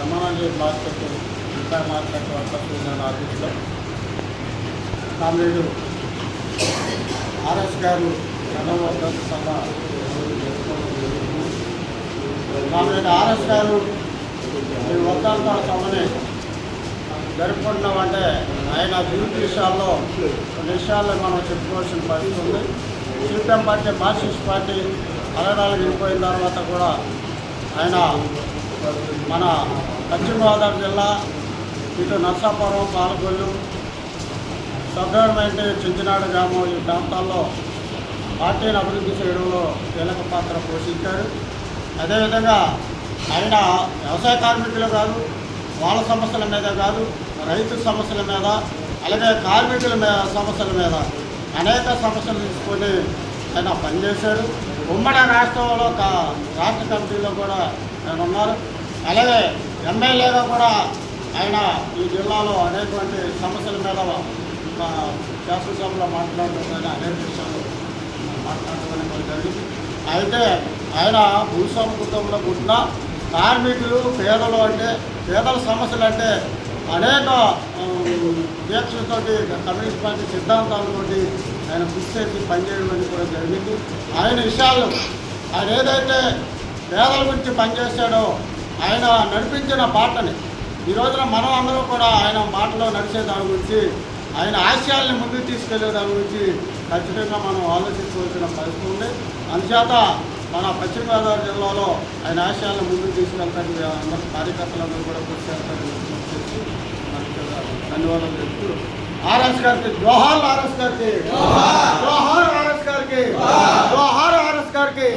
Brahmananda market ఇంకా market workers union ఆఫీస్లో comrade RS గారు వర్ధంతి సభ కామ్రేడు ఆర్ఎస్ గారు ఈ వర్ధంతి సభని జరుపుకుంటున్నామంటే ఆయన జీవిత విషయాల్లో కొన్ని విషయాల్లో మనం చెప్పుకోవాల్సిన పరిస్థితి ఉంది. సిపిఎం పార్టీ మార్క్సిస్ట్ పార్టీ అలడాలకు వెళ్ళిపోయిన తర్వాత కూడా ఆయన మన పశ్చిమ గోదావరి జిల్లా ఇటు నర్సాపురం పాలకొల్లు సబ్డెవలప్మెంట్ చించినాడు గ్రామం ఈ ప్రాంతాల్లో పార్టీని అభివృద్ధి చేయడంలో కీలక పాత్ర పోషించారు. అదేవిధంగా ఆయన వ్యవసాయ కార్మికులు కాదు, వాళ్ళ సమస్యల మీద కాదు, రైతు సమస్యల మీద, అలాగే కార్మికుల సమస్యల మీద అనేక సమస్యలు తీసుకొని ఆయన పనిచేశారు. ఉమ్మడి రాష్ట్రంలో రాష్ట్ర కమిటీలో కూడా ఆయన ఉన్నారు. అలాగే ఎమ్మెల్యేగా కూడా ఆయన ఈ జిల్లాలో అనేటువంటి సమస్యల మీద శాసనసభలో మాట్లాడడం అనేక విషయాలు మాట్లాడడం జరిగింది. అయితే ఆయన భూస్వామి కుటుంబంలో పుట్టిన కార్మికులు పేదలు అంటే పేదల సమస్యలు అంటే అనేక దీక్షలతోటి కమ్యూనిస్ట్ పార్టీ సిద్ధాంతాలతో ఆయన కృషి చేసి పనిచేయడం అనేది కూడా జరిగింది. ఆయన విషయాలు ఆయన ఏదైతే పేదల గురించి పనిచేశాడో ఆయన నడిపించిన బాటని ఈ రోజున మనం అందరూ కూడా ఆయన బాటలో నడిచే దాని గురించి ఆయన ఆశయాల్ని ముందుకు తీసుకెళ్లే దాని గురించి ఖచ్చితంగా మనం ఆలోచించవలసిన పరిస్థితి ఉంది. అందుచేత మన పశ్చిమ గోదావరి జిల్లాలో ఆయన ఆశయాలను ముందుకు తీసుకెళ్తానికి అందరి కార్యకర్తలందరూ కూడా కృషి చేస్తారని చెప్పి ధన్యవాదాలు చెప్తూ ఆర్ఎస్ గారికి జోహార్, ఆర్ఎస్ గారికి జోహార్, ఆర్ఎస్ గారికి జోహార్, ఆర్ఎస్ గారికి.